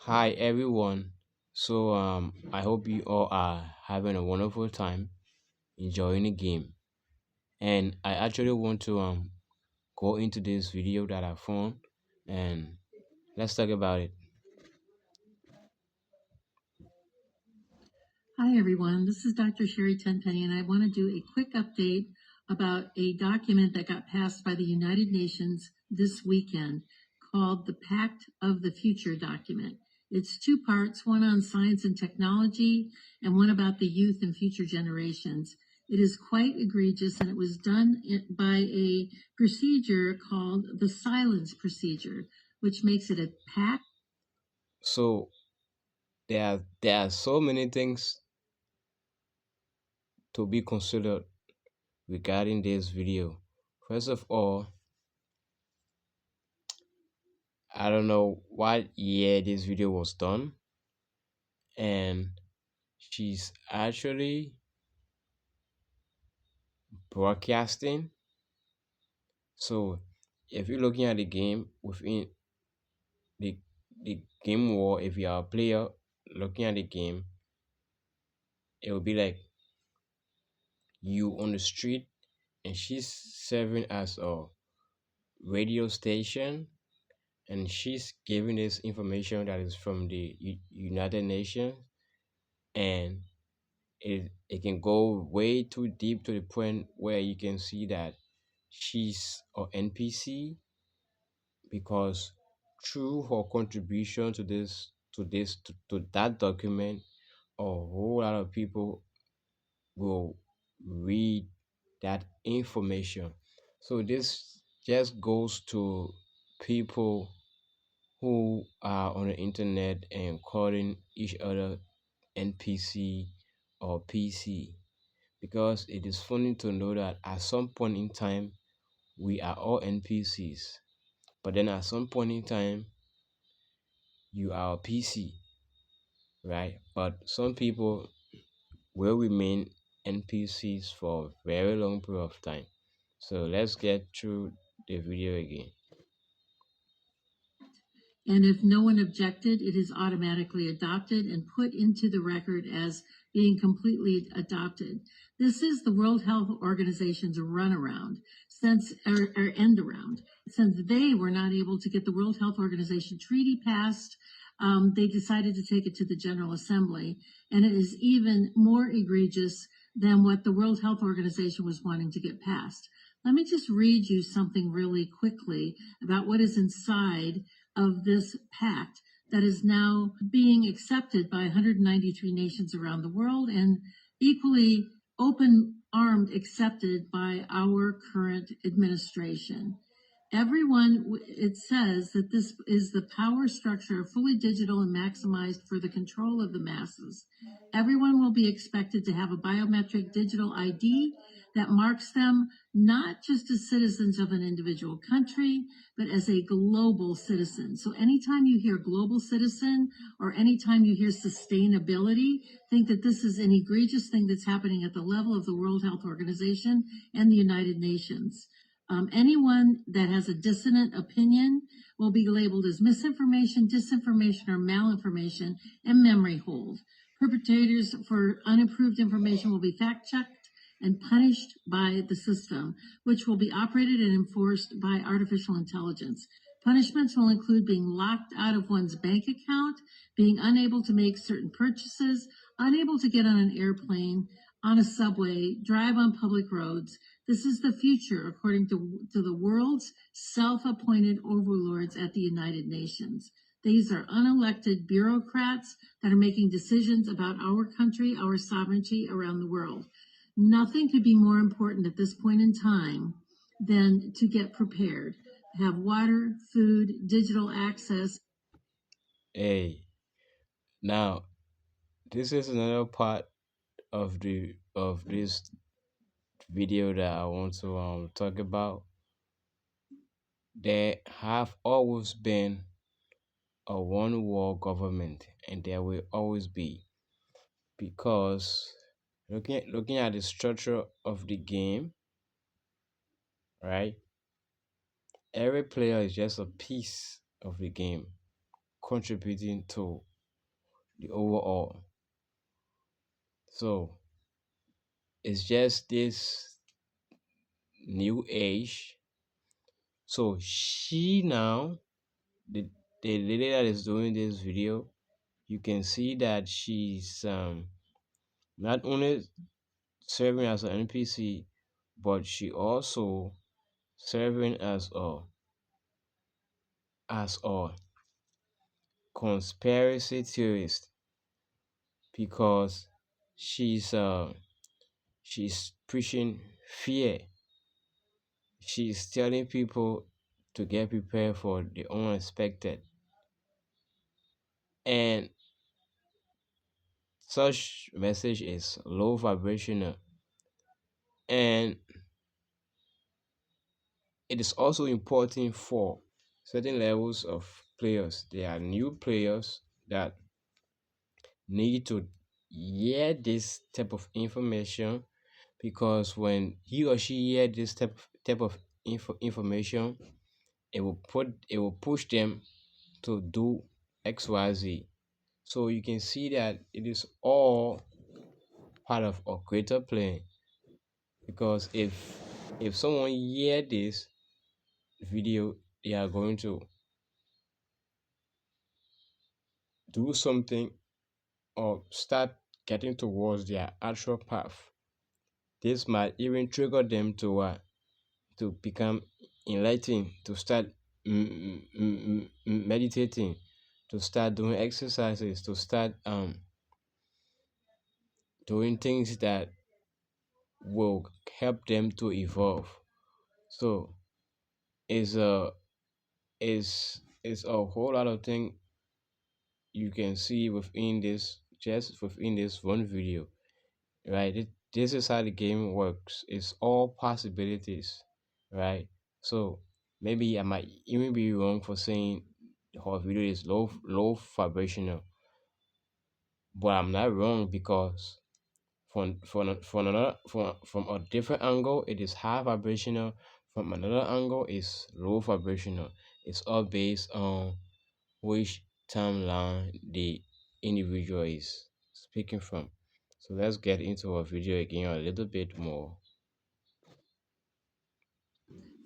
Hi everyone. I hope you all are having a wonderful time enjoying the game. And I actually want to go into this video that I found and let's talk about it. Hi, everyone. This is Dr. Sherry Tenpenny, and I want to do a quick update about a document that got passed by the United Nations this weekend called the Pact of the Future document. It's two parts, one on science and technology and one about the youth and future generations. It is quite egregious, and it was done by a procedure called the silence procedure, which makes it a pact. So there are so many things to be considered regarding this video. First of all, I don't know what year this video was done, and she's actually broadcasting. So if you're looking at the game within the the game war, if you are a player looking at the game, it will be like you on the street and she's serving as a radio station, and she's giving this information that is from the United Nations, and it can go way too deep to the point where you can see that she's an NPC, because through her contribution to that document, a whole lot of people will read that information. So this just goes to people who are on the internet and calling each other NPC or PC, because it is funny to know that at some point in time we are all NPCs, but then at some point in time you are a PC, right? But some people will remain NPCs for a very long period of time. So let's get through the video again. And if no one objected, it is automatically adopted and put into the record as being completely adopted. This is the World Health Organization's runaround, or end around. Since they were not able to get the World Health Organization treaty passed, they decided to take it to the General Assembly. And it is even more egregious than what the World Health Organization was wanting to get passed. Let me just read you something really quickly about what is inside of this pact that is now being accepted by 193 nations around the world and equally open armed accepted by our current administration. Everyone, it says that this is the power structure, fully digital and maximized for the control of the masses. Everyone will be expected to have a biometric digital ID that marks them not just as citizens of an individual country, but as a global citizen. So anytime you hear global citizen or anytime you hear sustainability, think that this is an egregious thing that's happening at the level of the World Health Organization and the United Nations. Anyone that has a dissonant opinion will be labeled as misinformation, disinformation, or malinformation and memory hold. Perpetrators for unapproved information will be fact checked and punished by the system, which will be operated and enforced by artificial intelligence. Punishments will include being locked out of one's bank account, being unable to make certain purchases, unable to get on an airplane, on a subway, drive on public roads. This is the future, according to the world's self-appointed overlords at the United Nations. These are unelected bureaucrats that are making decisions about our country, our sovereignty around the world. Nothing could be more important at this point in time than to get prepared, have water, food, digital access. Hey, now this is another part of this video that I want to talk about. There have always been a one world government, and there will always be, because looking at the structure of the game, right? Every player is just a piece of the game. contributing to the overall. So it's just this new age. So she now, the the lady that is doing this video, you can see that she's not only serving as an NPC, but she also serving as a conspiracy theorist, because she's preaching fear. She's telling people to get prepared for the unexpected, and such message is low vibrational, and it is also important for certain levels of players. There are new players that need to hear this type of information, because when he or she hear this type of information, it will push them to do XYZ. So you can see that it is all part of a greater plan, because if someone hear this video, they are going to do something or start getting towards their actual path. This might even trigger them to become enlightened, to start meditating, to start doing exercises, to start doing things that will help them to evolve. So it's a whole lot of things you can see within this, just within this one video, right? This is how the game works. It's all possibilities, right? So maybe I might even be wrong for saying the whole video is low vibrational, but I'm not wrong, because from a different angle it is high vibrational, from another angle is low vibrational. It's all based on which timeline the individual is speaking from. So let's get into our video again a little bit more.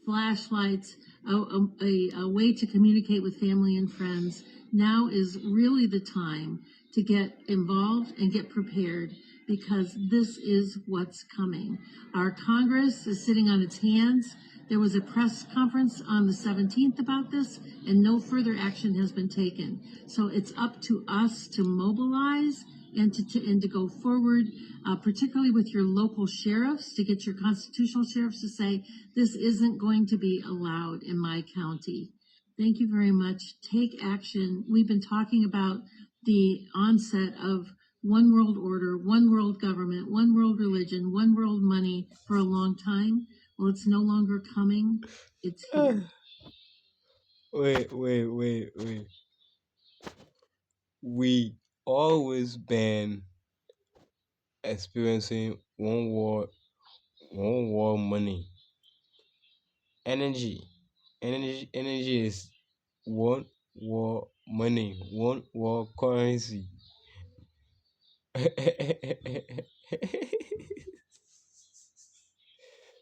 Flashlights, a way to communicate with family and friends. Now is really the time to get involved and get prepared, because this is what's coming. Our Congress is sitting on its hands. There was a press conference on the 17th about this, and no further action has been taken. So it's up to us to mobilize and to go forward, particularly with your local sheriffs, to get your constitutional sheriffs to say, this isn't going to be allowed in my county. Thank you very much. Take action. We've been talking about the onset of one world order, one world government, one world religion, one world money for a long time. Well, it's no longer coming. It's here. Wait. We always been experiencing one war money. Energy. Energy is one war money, one war currency.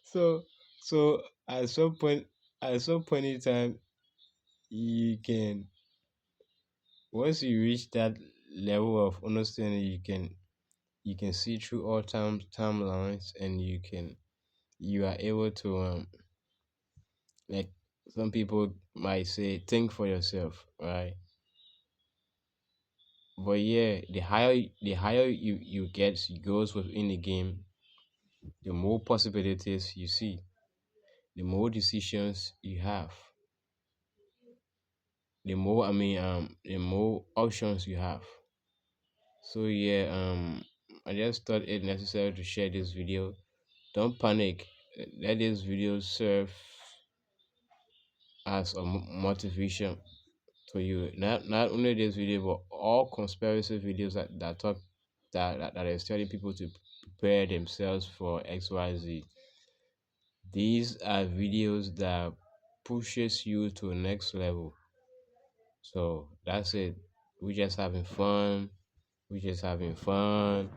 so so at some point in time, you can, once you reach that level of understanding, you can see through all timelines, and you are able to like, some people might say, think for yourself, right? But yeah, the higher you get, you goes within the game, the more possibilities you see, the more decisions you have, the more options you have. So yeah, I just thought it necessary to share this video. Don't panic. Let this video serve as a motivation to you. Not only this video, but all conspiracy videos that talk that is telling people to prepare themselves for XYZ. These are videos that pushes you to the next level. So that's it. We just having fun. We just having fun.